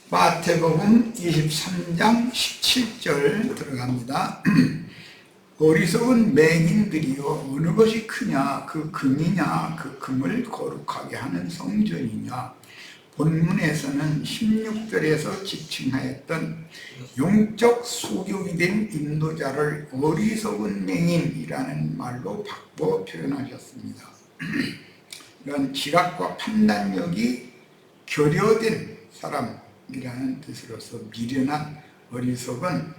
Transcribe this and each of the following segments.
마태복음 23장 17절 들어갑니다. 어리석은 맹인들이여 어느 것이 크냐 그 금이냐 그 금을 거룩하게 하는 성전이냐. 본문에서는 16절에서 지칭하였던 영적 소경이 된 인도자를 어리석은 맹인이라는 말로 바꿔 표현하셨습니다. 이런 지각과 판단력이 결여된 사람이라는 뜻으로서 미련한 어리석은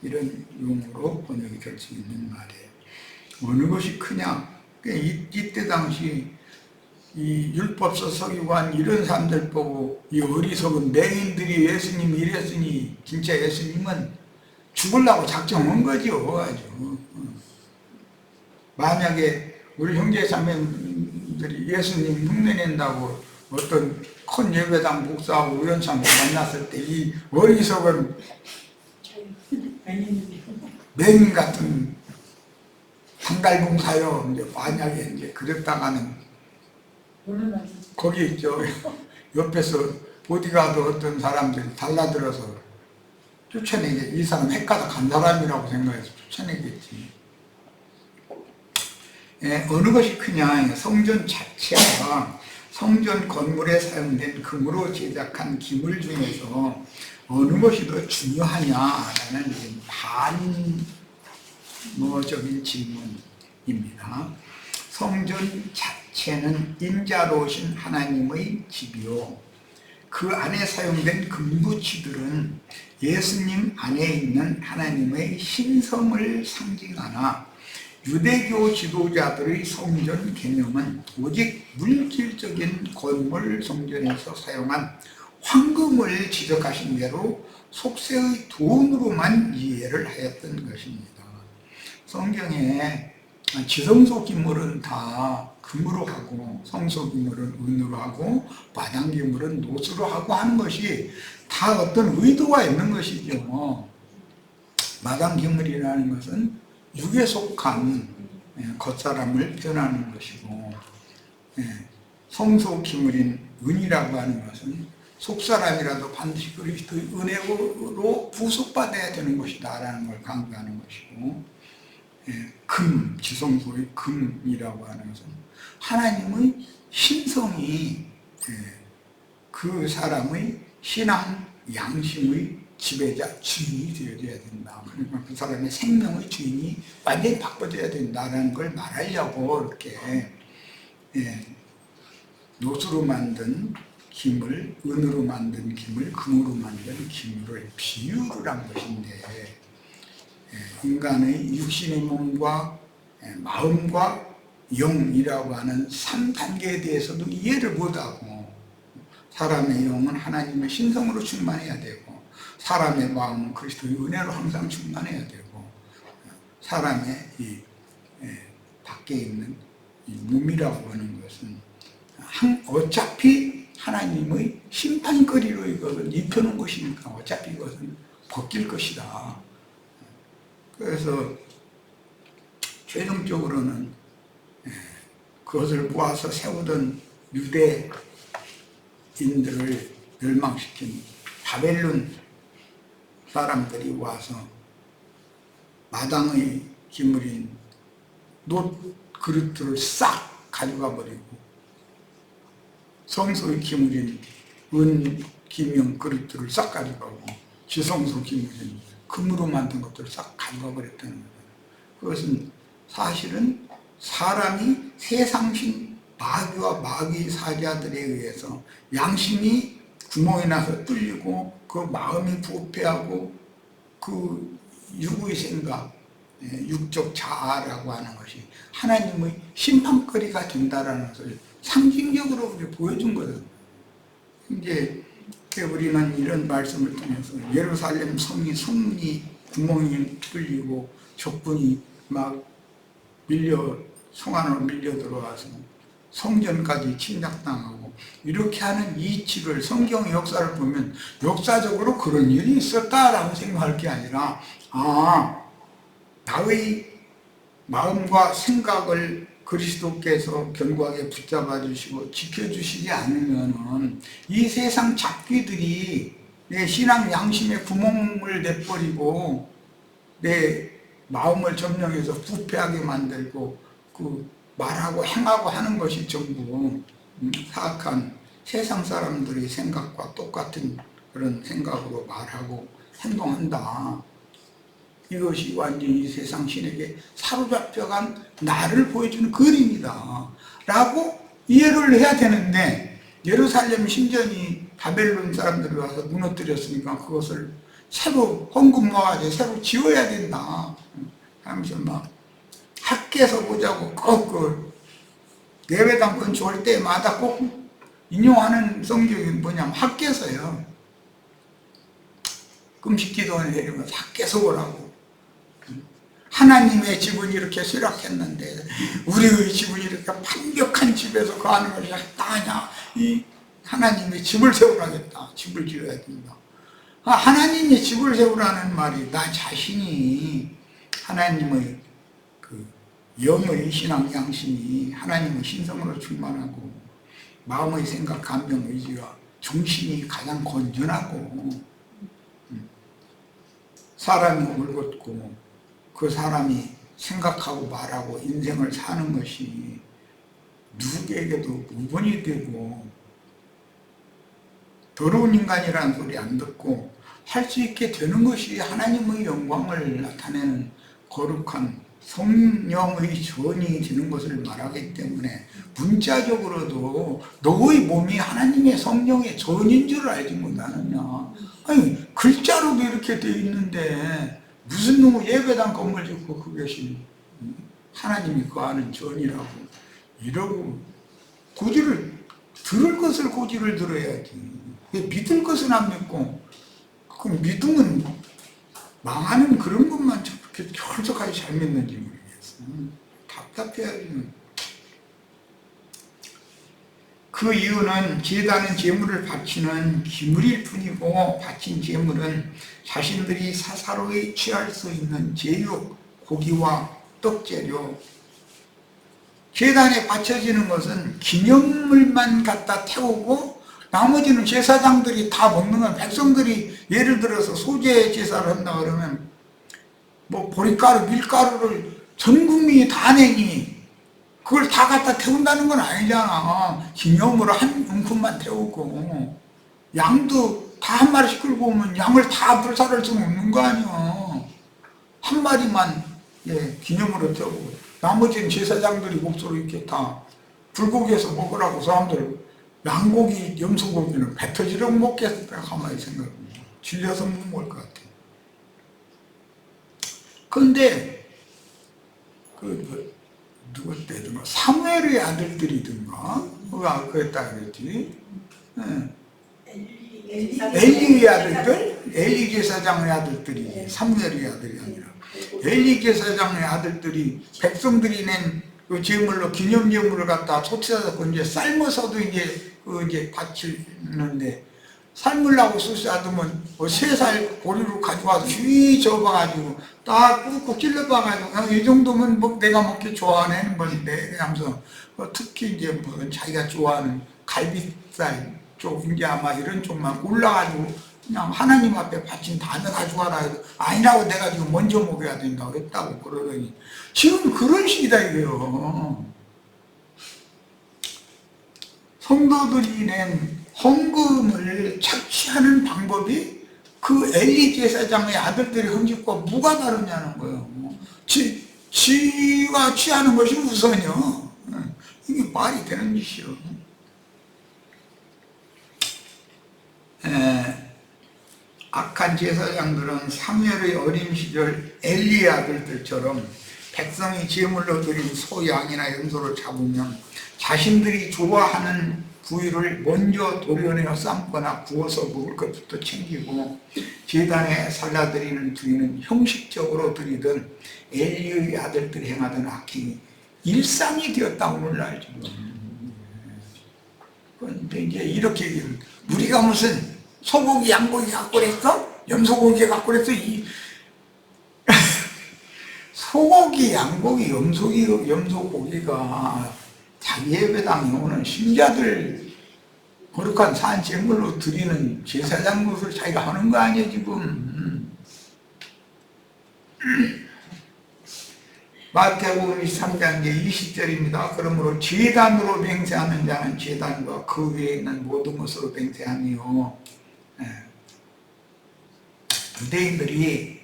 이런 용어로 번역이 될 수 있는 말이에요. 어느 것이 크냐? 이때 당시 이 율법서 서기관 이런 사람들 보고 이 어리석은 맹인들이 예수님이 이랬으니 진짜 예수님은 죽으려고 작정한 거죠. 아주. 만약에 우리 형제 자매들이 예수님 흉내낸다고 어떤 큰 예배당 목사하고 우연찮게 만났을 때 이 어리석은 맹인 같은 한갈봉사요. 이제 만약에 이제 그랬다가는 거기 있죠. 옆에서 보디가드 어떤 사람들이 달라들어서 쫓아내게 이 사람 핵가다 간 사람이라고 생각해서 쫓아내겠지. 어느 것이 크냐? 성전 자체가 성전 건물에 사용된 금으로 제작한 기물 중에서 어느 것이 더 중요하냐라는 반모적인 질문입니다. 성전 자체는 인자로우신 하나님의 집이요 그 안에 사용된 금부치들은 예수님 안에 있는 하나님의 신성을 상징하나 유대교 지도자들의 성전 개념은 오직 물질적인 건물 성전에서 사용한 황금을 지적하신 대로 속세의 돈으로만 이해를 하였던 것입니다. 성경에 지성소 기물은 다 금으로 하고 성소 기물은 은으로 하고 마당 기물은 노수로 하고 하는 것이 다 어떤 의도가 있는 것이죠. 마당 기물이라는 것은 육에 속한 겉사람을 표현하는 것이고 성소 기물인 은이라고 하는 것은 속사람이라도 반드시 그리스도의 은혜로 부속받아야 되는 것이다 라는 걸 강조하는 것이고 금, 지성소의 금이라고 하는 것은 하나님의 신성이 그 사람의 신앙, 양심의 지배자, 주인이 되어야 된다. 그러니까 그 사람의 생명의 주인이 완전히 바꿔져야 된다는 걸 말하려고 이렇게 노수로 만든 김을, 은으로 만든 김을 금으로 만든 김을 비유를 한 것인데 인간의 육신의 몸과 마음과 영이라고 하는 3단계에 대해서도 이해를 못하고 사람의 영은 하나님의 신성으로 충만해야 되고 사람의 마음은 그리스도의 은혜로 항상 충만해야 되고 사람의 이 밖에 있는 이 몸이라고 하는 것은 어차피 하나님의 심판거리로 이것을 입혀놓은 것이니까 어차피 이것은 벗길 것이다. 그래서 최종적으로는 그것을 모아서 세우던 유대인들을 멸망시킨 바벨론 사람들이 와서 마당의 기물인 놋 그릇들을 싹 가져가 버리고 성소의 기물인 은 기명 그릇들을 싹 가져가고 지성소 기물인 금으로 만든 것들을 싹 가져가 버렸다는 거예요. 그것은 사실은 사람이 세상신 마귀와 마귀 사자들에 의해서 양심이 구멍이 나서 뚫리고 그 마음이 부패하고 그 육의 생각, 육적 자아라고 하는 것이 하나님의 심판거리가 된다라는 것을 상징적으로 보여준 거예요. 이제 우리는 이런 말씀을 통해서 예루살렘 성이 구멍이 뚫리고 적군이 막 성 안으로 밀려 들어와서 성전까지 침략당하고 이렇게 하는 이치를 성경의 역사를 보면 역사적으로 그런 일이 있었다라고 생각할 게 아니라 나의 마음과 생각을 그리스도께서 견고하게 붙잡아 주시고 지켜주시지 않으면은 이 세상 잡귀들이 내 신앙 양심의 구멍을 내버리고 내 마음을 점령해서 부패하게 만들고 그 말하고 행하고 하는 것이 전부 사악한 세상 사람들의 생각과 똑같은 그런 생각으로 말하고 행동한다. 이것이 완전히 이 세상 신에게 사로잡혀간 나를 보여주는 그림이다 라고 이해를 해야 되는데, 예루살렘 신전이 바벨론 사람들이 와서 무너뜨렸으니까 그것을 새로 헌금 모아서 새로 지어야 된다 하면서 막 학계에서 보자고 꼭 예배당 건축할 때마다 꼭 인용하는 성경이 뭐냐면 학계서요. 금식기도원에 내리면 학계서 오라고. 하나님의 집은 이렇게 쇠락했는데 우리의 집은 이렇게 완벽한 집에서 거하는 것이 따냐. 이 하나님의 집을 세우라겠다. 집을 지어야 된다. 하나님의 집을 세우라는 말이 나 자신이 하나님의 그 영의 신앙 양심이 하나님의 신성으로 충만하고 마음의 생각, 감정, 의지와 정신이 가장 건전하고 사람이 올곧고 그 사람이 생각하고 말하고 인생을 사는 것이 누구에게도 무번이 되고 더러운 인간이라는 소리 안 듣고 할 수 있게 되는 것이 하나님의 영광을 나타내는 거룩한 성령의 전이 되는 것을 말하기 때문에 문자적으로도 너의 몸이 하나님의 성령의 전인 줄 알지 못하느냐. 아니 글자로도 이렇게 되어 있는데 무슨 놈의 예배당 건물 짓고 그것이 하나님이 거하는 전이라고 이러고 고지를 들을 것을 고지를 들어야지. 믿을 것은 안 믿고 그 믿음은 망하는 그런 것만 저렇게 철저하게 잘 믿는지 모르겠어. 답답해야지. 그 이유는 제단은 제물을 바치는 기물일 뿐이고 바친 제물은 자신들이 사사로이 취할 수 있는 제육, 고기와 떡재료, 제단에 바쳐지는 것은 기념물만 갖다 태우고 나머지는 제사장들이 다 먹는 건 백성들이 예를 들어서 소재 제사를 한다 그러면 뭐 보리가루, 밀가루를 전 국민이 다 내니 그걸 다 갖다 태운다는 건 아니잖아. 기념으로 한 움큼만 태우고 양도 다 한 마리씩 끌고 오면 양을 다 불살할 수는 없는 거 아니야. 한 마리만 기념으로 태우고 나머지는 제사장들이 몫으로 이렇게 다 불고기에서 먹으라고 사람들 양고기, 염소고기는 배 터지려고 먹겠다 가만히 생각하면 질려서 못 먹을 것 같아. 그런데 누구든가 사무엘의 아들들이든가 누가 그랬다 그랬지. 엘리의 아들들, 엘리 제사장의 아들들이 사무엘의 아들이 아니라 엘리 제사장의 아들들이 백성들이 낸 그 제물로 기념제물을 갖다 소치하고 이제 삶아서도 이제 바치는데 삶으려고 쑤셔두면 3살 고리로 가져와서 휘 접어가지고 딱 꾹꾹 찔러봐가지고 이 정도면 뭐 내가 먹기 좋아하는 건데 하면서 특히 이제 뭐 자기가 좋아하는 갈비살 쪽 이제 아마 이런 쪽만 골라가지고 그냥 하나님 앞에 바친 다 가져와라 해도 아니라고 내가 지금 먼저 먹어야 된다고 했다고 그러더니 지금 그런 식이다 이거요. 성도들이 낸 헌금을 착취하는 방법이 그 엘리 제사장의 아들들의 헌집과 뭐가 다르냐는 거예요. 지가 취하는 것이 우선이요. 이게 말이 되는 짓이요. 악한 제사장들은 사무엘의 어린 시절 엘리의 아들들처럼 백성이 제물로 드린 소, 양이나 염소를 잡으면 자신들이 좋아하는 부위를 먼저 도련에 삶거나 구워서 먹을 것부터 챙기고 제단에 살라드리는 부위는 형식적으로 드리던 엘리의 아들들이 행하던 악행이 일상이 되었다고 오늘날 지금. 그런데 이제 이렇게 우리가 무슨 소고기, 양고기 갖고 그랬어? 염소고기 갖고 그랬어? 소고기, 양고기, 염소고기가 자기 예배당에 오는 신자들 거룩한 산 제물로 드리는 제사장 것을 자기가 하는 거 아니에요 지금. 마태복음 23장 20절입니다. 그러므로 제단으로 맹세하는 자는 제단과 그 위에 있는 모든 것으로 맹세하며, 유대인들이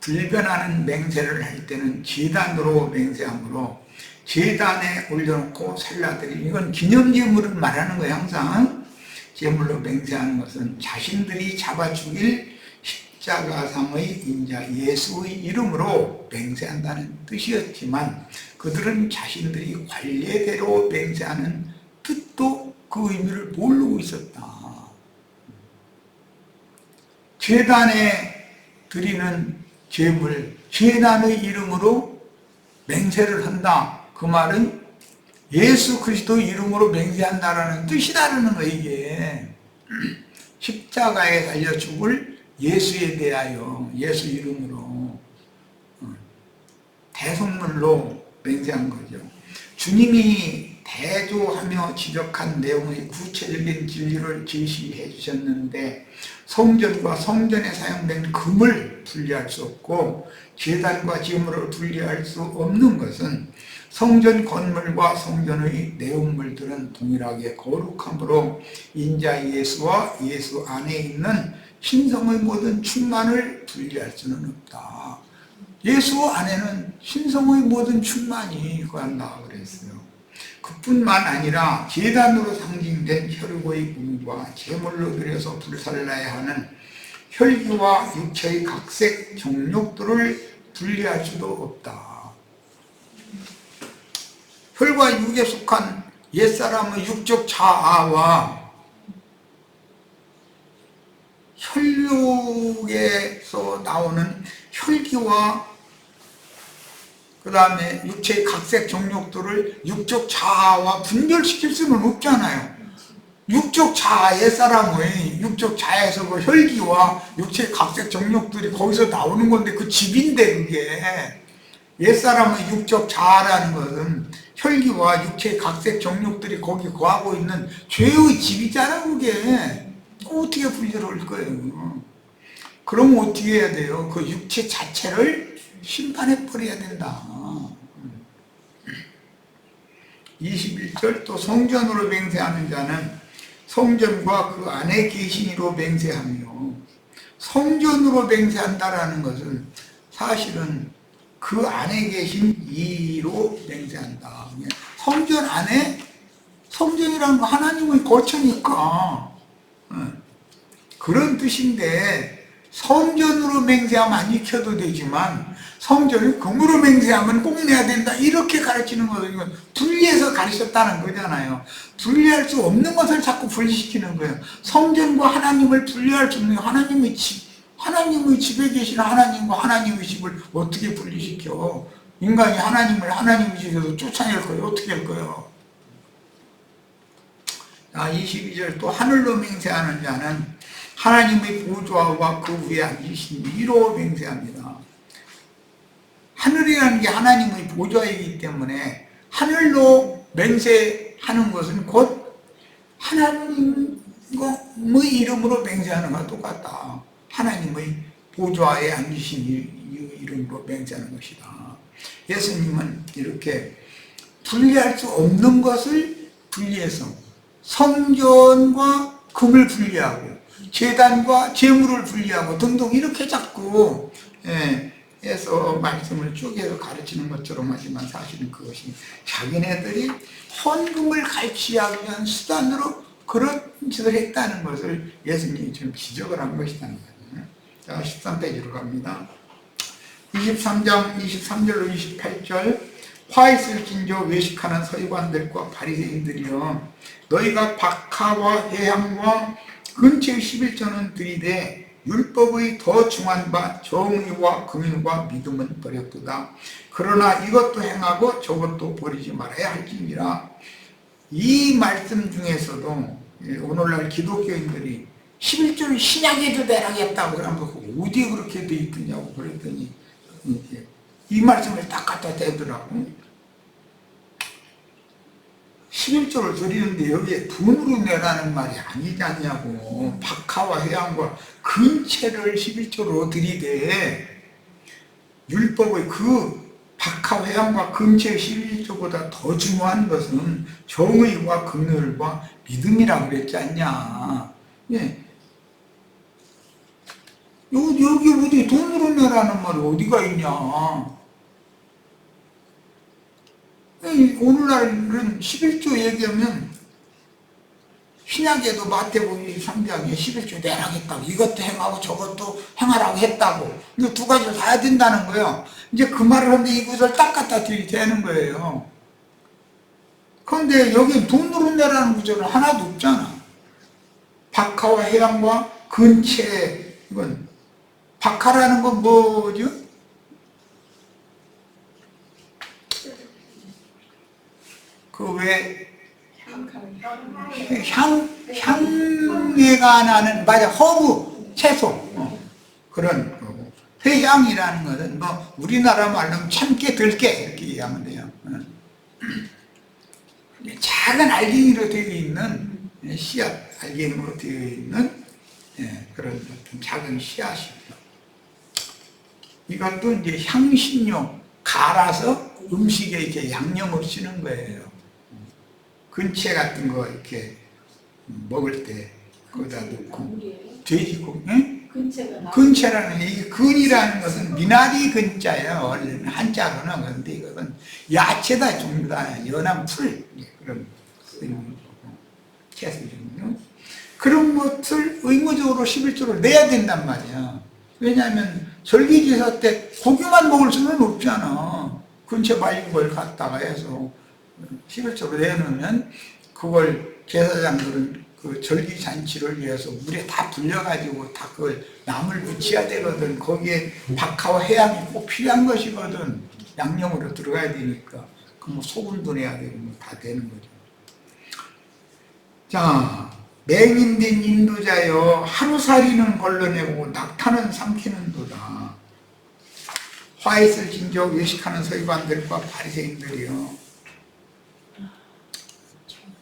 불변하는 맹세를 할 때는 제단으로 맹세하므로 제단에 올려놓고 살라들이, 이건 기념제물을 말하는 거예요. 항상 제물로 맹세하는 것은 자신들이 잡아 죽일 십자가상의 인자 예수의 이름으로 맹세한다는 뜻이었지만, 그들은 자신들이 관례대로 맹세하는 뜻도 그 의미를 모르고 있었다. 제단에 드리는 제물, 제단의 이름으로 맹세를 한다. 그 말은 예수 그리스도의 이름으로 맹세한다라는 뜻이라는 거예요. 이게 십자가에 달려 죽을 예수에 대하여 예수 이름으로 대속물로 맹세한 거죠. 주님이 대조하며 지적한 내용의 구체적인 진리를 제시해 주셨는데, 성전과 성전에 사용된 금을 분리할 수 없고 제단과 제물을 분리할 수 없는 것은 성전 건물과 성전의 내용물들은 동일하게 거룩함으로 인자 예수와 예수 안에 있는 신성의 모든 충만을 분리할 수는 없다. 예수 안에는 신성의 모든 충만이 거한다 그랬어요. 그뿐만 아니라 제단으로 상징된 혈육의 몸과 제물로 드려서 불살라야 하는 혈기와 육체의 각색 정욕들을 분리할 수도 없다. 혈과 육에 속한 옛사람의 육적 자아와 혈육에서 나오는 혈기와 그 다음에 육체의 각색 정욕들을 육적 자아와 분별시킬 수는 없잖아요. 육적 자아, 옛사람의 육적 자아에서 그 혈기와 육체의 각색 정욕들이 거기서 나오는 건데, 그 집인데, 그게 옛사람의 육적 자아라는 것은 혈기와 육체의 각색 정욕들이 거기 거하고 있는 죄의 집이잖아. 그게 어떻게 분별할 거예요? 그럼 어떻게 해야 돼요? 그 육체 자체를 심판해 버려야 된다. 21절, 또 성전으로 맹세하는 자는 성전과 그 안에 계신 이로 맹세하며, 성전으로 맹세한다라는 것은 사실은 그 안에 계신 이로 맹세한다. 성전 안에, 성전이라는 거 하나님의 거처니까 그런 뜻인데, 성전으로 맹세하면 안 익혀도 되지만 성전을 금으로 맹세하면 꼭 내야 된다, 이렇게 가르치는 거예요. 분리해서 가르쳤다는 거잖아요. 분리할 수 없는 것을 자꾸 분리시키는 거예요. 성전과 하나님을 분리할 수 없는, 하나님의 집에 계신 하나님과 하나님의 집을 어떻게 분리시켜? 인간이 하나님을 하나님의 집에서 쫓아낼 거예요. 어떻게 할 거예요? 22절, 또 하늘로 맹세하는 자는 하나님의 보좌와 그 위에 앉으신 이로 맹세합니다. 하늘이라는 게 하나님의 보좌이기 때문에 하늘로 맹세하는 것은 곧 하나님의 이름으로 맹세하는 것과 똑같다. 하나님의 보좌에 앉으신 이름으로 맹세하는 것이다. 예수님은 이렇게 분리할 수 없는 것을 분리해서 성전과 금을 분리하고 제단과 제물을 분리하고 등등 이렇게 자꾸 해서 말씀을 쪼개서 가르치는 것처럼 하지만, 사실은 그것이 자기네들이 헌금을 갈취하기 위한 수단으로 그런 짓을 했다는 것을 예수님이 좀 지적을 한 것이라는 거예요. 자, 13페이지로 갑니다. 23장 23절로 28절, 화 있을진저 외식하는 서기관들과 바리새인들이여, 너희가 박하와 해향과 근처의 11조는 들이되 율법의 더 중한 바 정의와 금인과 믿음은 버렸도다. 그러나 이것도 행하고 저것도 버리지 말아야 할지니라. 이 말씀 중에서도 오늘날 기독교인들이 11조는 신약에도 내라겠다고 그러면 어디에 그렇게 돼 있느냐고 그랬더니, 이 말씀을 딱 갖다 대더라고. 11조를 드리는데 여기에 돈으로 내라는 말이 아니지 않냐고. 박하와 회양과 근체를 11조로 드리되 율법의 그 박하 회양과 근체의 11조보다 더 중요한 것은 정의와 긍휼과 믿음이라고 그랬지 않냐. 예. 여기 어디 돈으로 내라는 말이 어디가 있냐. 오늘날은 11조 얘기하면 신약에도 마태복음 3장에 11조 내라겠다고 이것도 행하고 저것도 행하라고 했다고 이거 두 가지를 다 해야 된다는 거예요. 이제 그 말을 하는데 이것을 딱 갖다 드리게 되는 거예요. 그런데 여기 돈으로 내라는 구절은 하나도 없잖아. 박하와 해양과 근체. 이건 박하라는 건 뭐죠? 그 왜 향내가 나는, 맞아, 허브 채소, 그런 거고. 회향이라는 것은 뭐 우리나라 말로 참깨 들깨 이렇게 얘기하면 돼요. 작은 알갱이로 되어 있는 씨앗, 알갱이로 되어 있는 그런 어떤 작은 씨앗이죠. 이것도 이제 향신료 갈아서 음식에 이렇게 양념을 쓰는 거예요. 근체 같은 거 이렇게 먹을 때 거기다 넣고. 돼지고기, 응? 근체라는, 이 근이라는 것은 미나리 근자예요. 원래는 한자로는. 그런데 이것은 야채다 종류다. 연한 풀, 그런 채소거든요. 그런 것을 의무적으로 11조를 내야 된단 말이야. 왜냐하면 절기제사 때 고기만 먹을 수는 없잖아. 근처 말린 걸 갖다가 해서 11조를 내놓으면 그걸 제사장들은 그 절기잔치를 위해서 물에 다 불려가지고 다 그걸 나물 무쳐야 되거든. 거기에 박하와 해양이 꼭 필요한 것이거든. 양념으로 들어가야 되니까. 그 뭐 소금도 내야 되고 뭐 다 되는 거죠. 자, 맹인된 인도자여 하루살이는 걸러내고 낙타는 삼키는도다. 화있을 진적 외식하는 서기관들과 바리새인들이여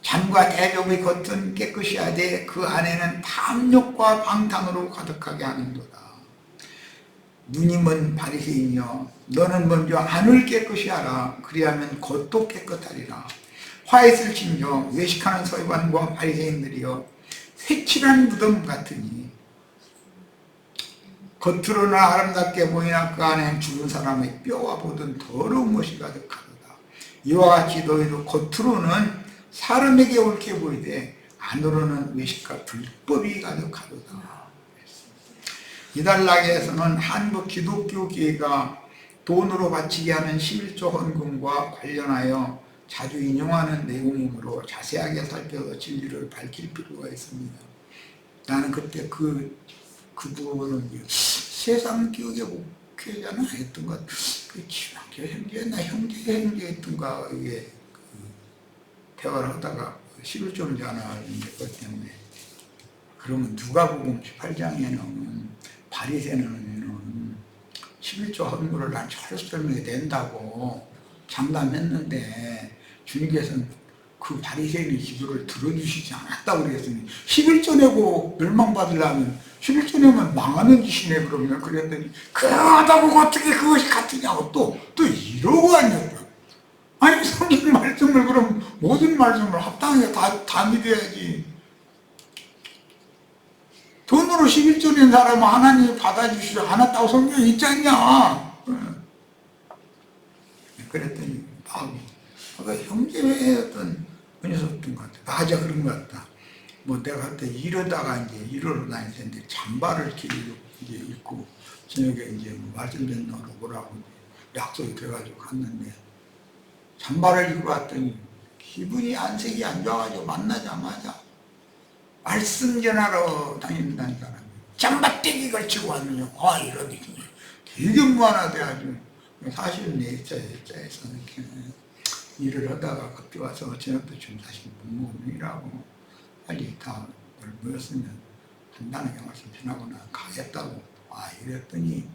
잠과 대적의 겉은 깨끗이 하되 그 안에는 탐욕과 방탕으로 가득하게 하는도다. 누님은 바리새인이여 너는 먼저 안을 깨끗이 하라. 그리하면 겉도 깨끗하리라. 화있을 진적 외식하는 서기관과 바리새인들이여 회칠한 무덤 같으니 겉으로는 아름답게 보이나 그 안에 죽은 사람의 뼈와 보던 더러운 것이 가득하도다. 이와 같이 너희도 겉으로는 사람에게 옳게 보이되 안으로는 외식과 불법이 가득하도다. 이달락에서는 한국 기독교 교회가 돈으로 바치게 하는 11조 헌금과 관련하여 자주 인용하는 내용이므로 자세하게 살펴서 진리를 밝힐 필요가 있습니다. 나는 그때 그 부분은 세상 교회 목회자는 했던 것, 그 지방교 형제나 형제 했던가 이게 대화를 하다가 11조잖아 그것 때문에. 그러면 누가복음 18장에는 바리새인은 11조 헌금을 난 철저하게 낸다고 장담했는데 주님께서는 그 바리새인의 기도를 들어주시지 않았다고 그랬더니 11조 내고 멸망받으려면 11조 내면 망하는 짓이네 그러면. 그랬더니 그러다 보고 어떻게 그것이 같으냐고 또 이러고 앉았다. 아니 성경 말씀을 그럼 모든 말씀을 합당하게 다 믿어야지. 돈으로 11조 낸 사람은 하나님이 받아주시지 않았다고 성경에 있지 않냐. 그랬더니 형제였던 분이었던 것 같아. 맞아, 그런 것 같다. 뭐 내가 그때 이러다가 이제 일하러 다닐 텐데 잠바를 이제 입고 저녁에 이제 뭐 말씀 듣느라고 뭐라고 약속이 돼가지고 갔는데 잠바를 입고 왔더니 기분이 안색이 안 좋아가지고 만나자마자 말씀 전하러 다닌다는 사람이 잠바떼기 걸치고 왔느냐. 이러더니 되게 무한하대 아주. 사실은 내 입자에서 이렇게 일을 하다가 그때 와서 저녁도 좀 다시 못 먹으라고 빨리 다 모였으면 간단하게 말씀 전하거나 가겠다고 이랬더니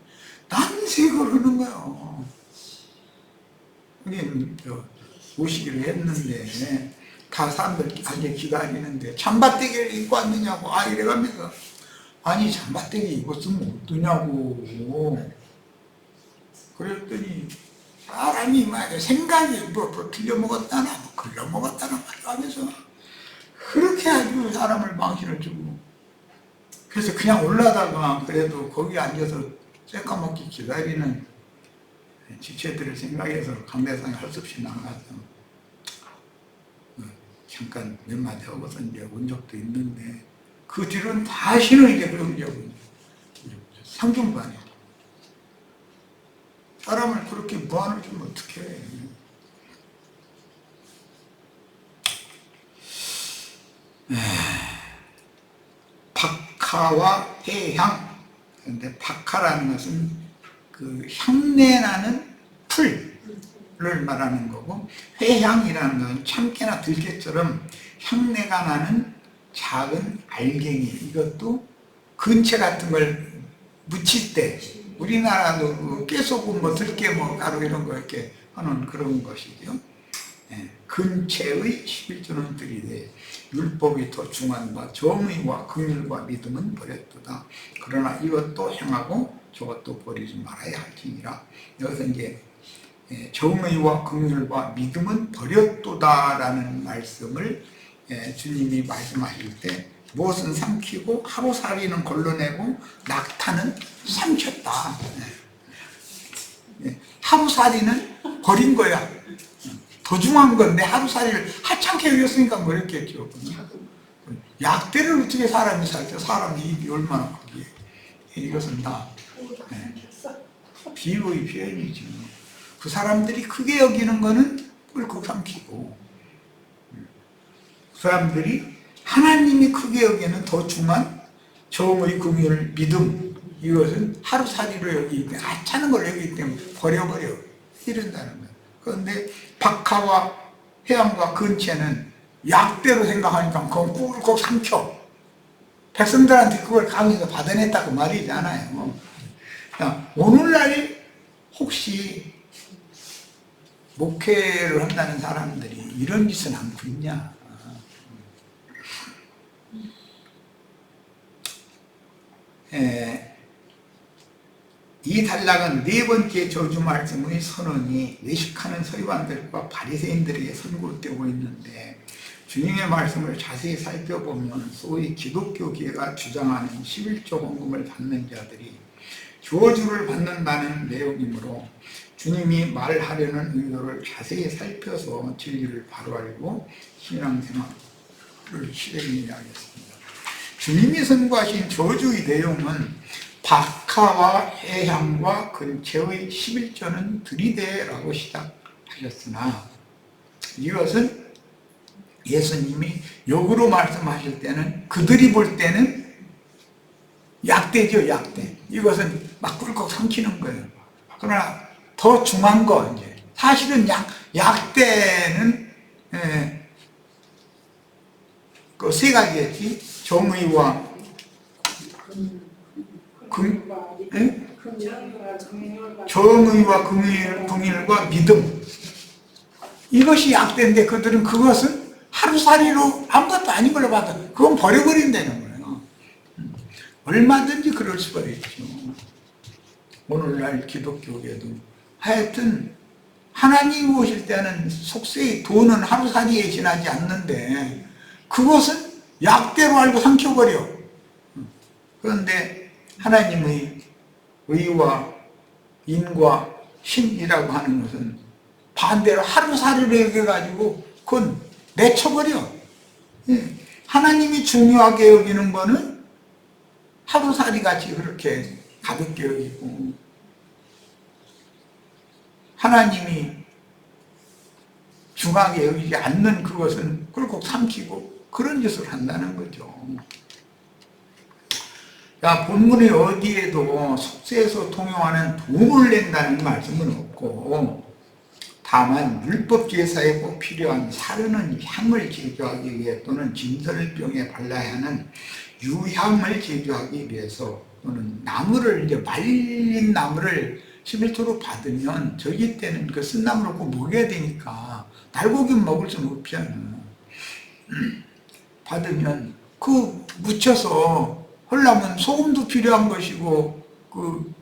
난색을 하는 거예요. 형님 오시기로 했는데 다 사람들 이제 기다리는데 잠바떼기를 입고 왔느냐고 이래가면서 아니 잠바떼기 입었으면 어떠냐고 그랬더니 사람이 말이야 생각이 뭐 틀려먹었다나 뭐 글러먹었다나 말이야 하면서 그렇게 아주 사람을 망신을 주고 그래서 그냥 올라다가 그래도 거기 앉아서 새까맣게 기다리는 지체들을 생각해서 강대상에 할 수 없이 나가서 잠깐 몇 마디 하고서 이제 온 적도 있는데 그 뒤로는 다시는 이제 그런 적은 상중반에 사람을 그렇게 무한을 주면 어떡해. 박하와 해향. 근데 박하라는 것은 그 향내 나는 풀을 말하는 거고, 회향이라는 건 참깨나 들깨처럼 향내가 나는 작은 알갱이. 이것도 근체 같은 걸 묻힐 때, 우리나라도 그 깨소금 뭐 들깨 뭐 가루 이런 거 이렇게 하는 그런 것이죠. 근체의 11조는 들이되 율법이 도충한 바 정의와 긍휼과 믿음은 버렸도다. 그러나 이것도 행하고 저것도 버리지 말아야 할지니라. 여기서 이제 정의와 긍휼과 믿음은 버렸도다라는 말씀을 주님이 말씀하실 때 무엇은 삼키고 하루살이는 걸러내고 낙타는 삼켰다. 하루살이는 버린 거야. 도중한 건데 하루살이를 하찮게 여겼으니까 뭐 이랬겠죠. 약대를 어떻게 사람이 살죠? 사람 입이 얼마나 크게. 이것은 다 비유의 표현이죠. 그 사람들이 크게 여기는 거는 꿀꺽 삼키고, 그 사람들이 하나님이 크게 여기는 더 중한 정의, 긍휼, 믿음, 이것은 하루살이로 여기기 때문에, 하찮은 걸 여기기 때문에 버려버려 이런다는 거예요. 그런데 박하와 해양과 근체는 약대로 생각하니까 그건 꿀꺽 삼켜. 백성들한테 그걸 강에서 받아냈다고 말이지 않아요. 오늘날 혹시 목회를 한다는 사람들이 이런 짓은 않고 있냐? 이 단락은 네 번째 저주 말씀의 선언이 외식하는 서기관들과 바리새인들에게 선고되고 있는데, 주님의 말씀을 자세히 살펴보면 소위 기독교계가 주장하는 11조 헌금을 받는 자들이 저주를 받는다는 내용이므로 주님이 말하려는 의도를 자세히 살펴서 진리를 바로 알고 신앙생활을 실행해야 하겠습니다. 주님이 선고하신 저주의 내용은 박하와 해향과 근체의 11조는 들이대라고 시작하셨으나, 이것은 예수님이 역으로 말씀하실 때는 그들이 볼 때는 약대죠, 약대. 이것은 막 꿀꺽 삼키는 거예요. 그러나 더 중한 거, 이제 사실은 약대는 그 세 가지였지. 정의와 정의와 긍휼과 믿음, 이것이 약대인데 그들은 그것은 하루살이로 아무것도 아닌 걸로 봐서 그건 버려버린다는 거예요. 얼마든지 그럴 수가 있죠. 오늘날 기독교계도 하여튼 하나님 오실 때는 속세의 돈은 하루살이에 지나지 않는데 그것은 약대로 알고 삼켜버려. 그런데 하나님의 의와 인과 신이라고 하는 것은 반대로 하루살이로 여겨가지고 그건 내쳐버려. 하나님이 중요하게 여기는 거는 하루살이같이 그렇게 가볍게 여기고, 하나님이 중하게 여기지 않는 그것은 꿀꺽 삼키고 그런 짓을 한다는 거죠. 본문의 어디에도 속세에서 통용하는 돈을 낸다는 말씀은 없고, 다만 율법 제사에 꼭 필요한 사르는 향을 제조하기 위해 또는 진설병에 발라야 하는 유향을 제조하기 위해서, 또는 나무를, 이제 말린 나무를 11조로 받으면 저기 때는 그 쓴나물을 꼭 먹여야 되니까 날고기 먹을 수는 없잖아. 받으면 그 묻혀서 하려면 소금도 필요한 것이고 그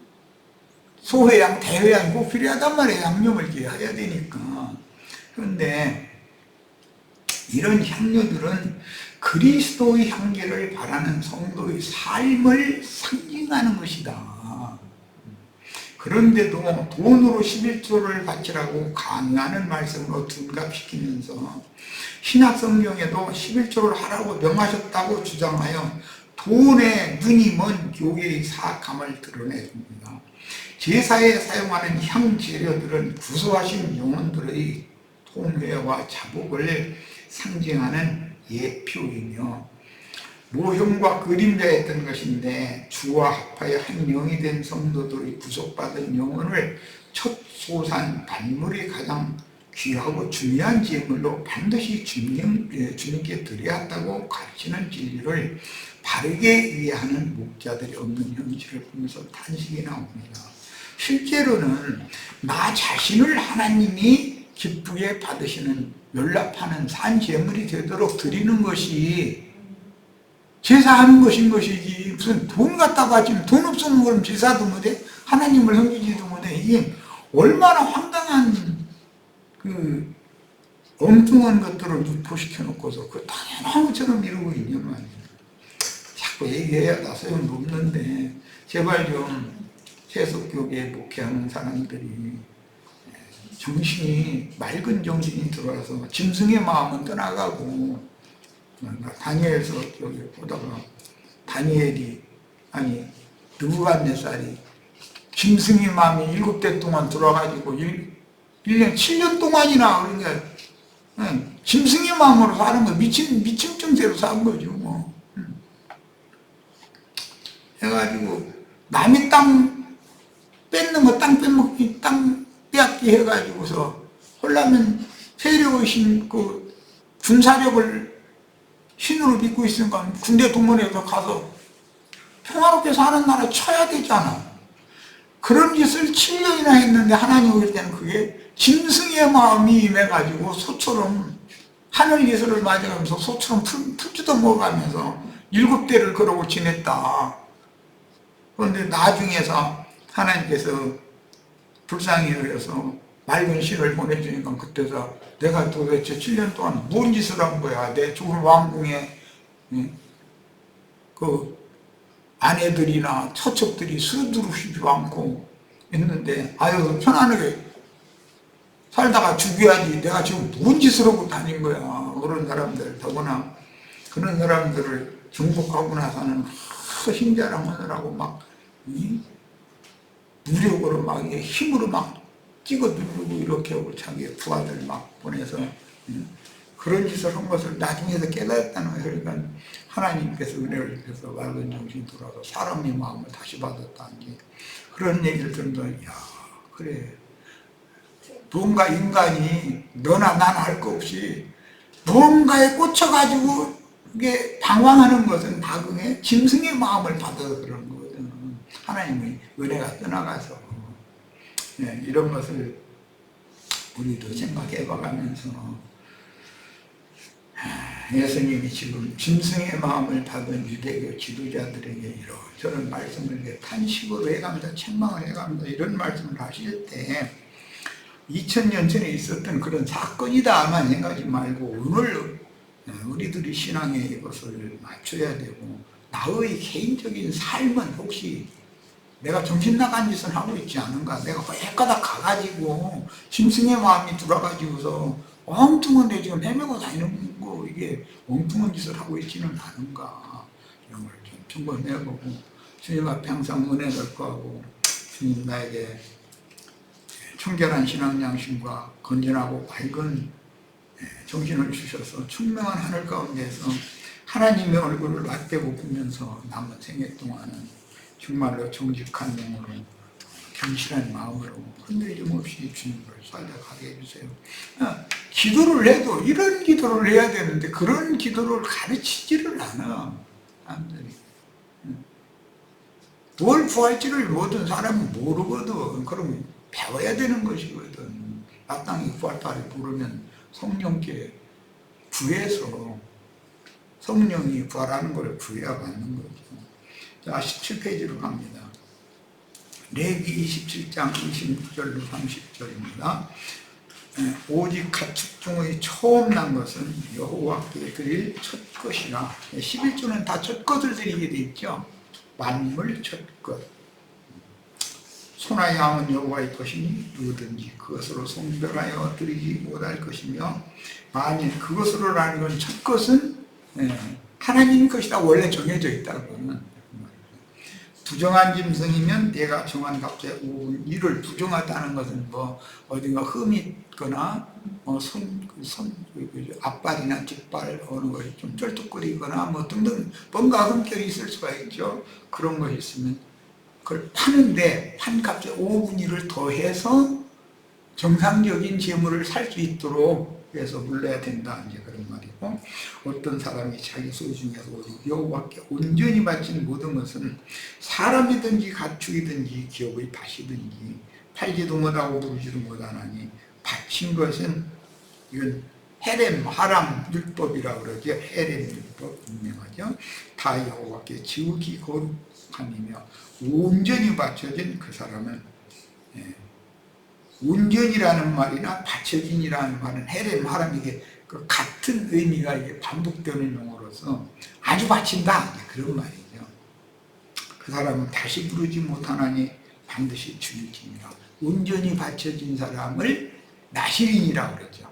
소회양, 대회양이 꼭 필요하단 말이에요. 양념을 이렇게 해야 되니까. 그런데 이런 향료들은 그리스도의 향기를 바라는 성도의 삶을 상징하는 것이다. 그런데도 돈으로 11조를 바치라고 강요하는 말씀으로 둔갑시키면서 신약 성경에도 11조를 하라고 명하셨다고 주장하여 돈에 눈이 먼 교회의 사악함을 드러내줍니다. 제사에 사용하는 향재료들은 구수하신 영혼들의 통회와 자복을 상징하는 예표이며 모형과 그림자였던 것인데 주와 합하여 한 영이 된 성도들의 구속받은 영혼을 첫 소산 반물이 가장 귀하고 중요한 제물로 반드시 주님께 드려야 한다고 가르치는 진리를 바르게 이해하는 목자들이 없는 현실을 보면서 탄식이 나옵니다. 실제로는 나 자신을 하나님이 기쁘게 받으시는 연락하는 산 제물이 되도록 드리는 것이 제사하는 것인 것이지 무슨 돈 갖다 바치면 돈 없으면 그럼 제사도 못해? 하나님을 섬기지도 못해? 이게 얼마나 황당한 그 엉뚱한 것들을 유포시켜 놓고서 그 당연한 것처럼 이러고 있냐 말이야. 자꾸 얘기해야 나 소용도 없는데 제발 좀 세속교계에 목회하는 사람들이 정신이 맑은 정신이 들어와서 짐승의 마음은 떠나가고 다니엘서 여기 보다가 다니엘이 아니 느부갓네살이 짐승의 마음이 7대 동안 들어와가지고 1년 7년 동안이나 그러니까 짐승의 마음으로 사는 거 미침증대로 산 거죠 뭐. 해가지고 남의 땅 뺏는 거 땅 빼먹기 땅 빼앗기 해가지고서 홀라면 세력의 그 군사력을 신으로 믿고 있으니까 군대 동원해서 가서 평화롭게 사는 나라 쳐야 되잖아. 그런 짓을 7년이나 했는데 하나님 올 때는 그게 짐승의 마음이 임해가지고 소처럼 하늘 예수를 맞아가면서 소처럼 풀주도 먹어가면서 7대를 그러고 지냈다. 그런데 나중에서 하나님께서 불쌍히 여겨서 맑은 신을 보내주니까 그때서 내가 도대체 7년 동안 뭔 짓을 한 거야. 내 죽은 왕궁에 그 아내들이나 처첩들이 수두룩하지도 않고 있는데 아유 편안하게 살다가 죽여야지 내가 지금 뭔 짓을 하고 다닌 거야. 그런 사람들 더구나 그런 사람들을 정복하고 나서는 힘자랑하느라고 막 무력으로 막 힘으로 막 찍어 누르고 이렇게 하고 자기의 부하들 막 보내서 그런 짓을 한 것을 나중에서 깨달았다는 거예요. 그러니까 하나님께서 은혜를 주셔서 맑은 정신이 돌아서 사람의 마음을 다시 받았다는 게 그런 얘기를 들으면서 야 그래 뭔가 인간이 너나 나나 할 거 없이 뭔가에 꽂혀가지고 이게 방황하는 것은 나중에 짐승의 마음을 받아서 그런 거거든. 하나님의 은혜가 떠나가서 이런 것을 우리도 생각해 봐가면서 예수님이 지금 짐승의 마음을 받은 유대교 지도자들에게 이런저런 말씀을 탄식으로 해갑니다. 책망을 해갑니다. 이런 말씀을 하실 때 2000년 전에 있었던 그런 사건이다만 생각하지 말고 오늘 우리들이 신앙에 이것을 맞춰야 되고 나의 개인적인 삶은 혹시 내가 정신 나간 짓을 하고 있지 않은가? 내가 헷가닥 가가지고 짐승의 마음이 들어가지고서 엉뚱한 데 지금 헤매고 다니는 거 이게 엉뚱한 짓을 하고 있지는 않은가? 이런 걸 좀 점검해보고 주님 앞에 항상 은혜를 구하고 주님 나에게 청결한 신앙 양심과 건전하고 밝은 정신을 주셔서 청명한 하늘 가운데서 하나님의 얼굴을 맞대고 보면서 남은 생애 동안은 정말로 정직한 영으로 견실한 마음으로 흔들림 없이 주님을 살아가게 해주세요. 기도를 해도 이런 기도를 해야 되는데 그런 기도를 가르치지를 않아 사람들이. 뭘 구할지를 모든 사람은 모르거든. 그럼 배워야 되는 것이거든. 마땅히 구할 바를 모르면 성령께 구해서 성령이 구하라는 걸 구해야 받는 거죠. 자, 17페이지로 갑니다. 레위 27장 26절로 30절입니다. 오직 가축 중의 처음 난 것은 여호와께 드릴 첫 것이라. 11조는 다 첫 것을 드리게 돼 있죠. 만물 첫 것. 소나 양은 여호와의 것이니 누구든지 그것으로 성별하여 드리지 못할 것이며, 만일 그것으로라는 건 첫 것은 하나님 것이다 원래 정해져 있다고. 부정한 짐승이면 내가 정한 값의 5분 1을 부정하다는 것은 뭐 어딘가 흠이 있거나 앞발이나 뒷발 어느 것이 좀 쩔뚝거리거나 뭐 등등 뭔가 흠결이 있을 수가 있죠. 그런 것이 있으면 그걸 파는데 판 값의 5분 1을 더해서 정상적인 재물을 살 수 있도록 해서 물려야 된다, 이제 그런 말이고, 어떤 사람이 자기 소유 중에서 오직 여호와께 온전히 바친 모든 것은 사람이든지 가축이든지 기업의 밭이든지 팔지도 못하고 부르지도 못하나니 바친 것은, 이건 헤렘 하람 율법이라고 그러죠. 헤렘 율법 유명하죠. 다 여호와께 지극히 거룩함이며 온전히 바쳐진 그 사람은, 온전이라는 말이나 바쳐진이라는 말은 헤렘, 하람, 이게 그 같은 의미가 이게 반복되는 용어로서 아주 바친다, 그런 말이죠. 그 사람은 다시 부르지 못하나니 반드시 죽일지니라. 온전히 바쳐진 사람을 나실인이라고 그러죠.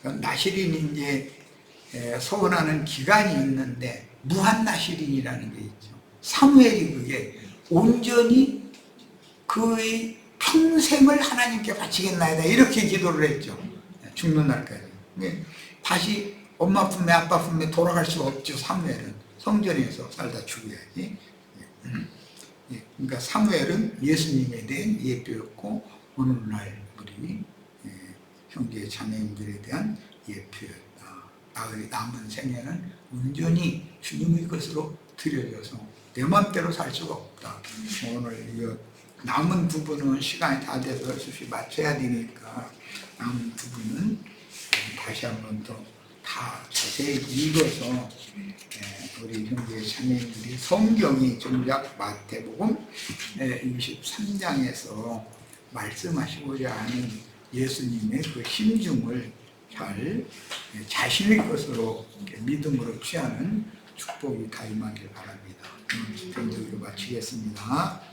나실인이 이제 서원하는 기간이 있는데 무한 나실인이라는 게 있죠. 사무엘이 그게 온전히 그의 평생을 하나님께 바치겠나이다 이렇게 기도를 했죠. 죽는 날까지. 다시 엄마 품에 아빠 품에 돌아갈 수가 없죠. 사무엘은 성전에서 살다 죽어야지. 그러니까 사무엘은 예수님에 대한 예표였고, 오늘날 우리 형제 자매님들에 대한 예표였다. 나의 남은 생애는 온전히 주님의 것으로 드려져서 내 맘대로 살 수가 없다. 오늘 이거 남은 부분은 시간이 다 돼서 수시 맞춰야 되니까 남은 부분은 다시 한 번 더 다 자세히 읽어서 우리 형제 자매님들이 성경이 정작 마태복음 23장에서 말씀하시고자 하는 예수님의 그 심중을 잘 자신의 것으로 믿음으로 취하는 축복이 다 임하길 바랍니다. 오늘 집회를 마치겠습니다.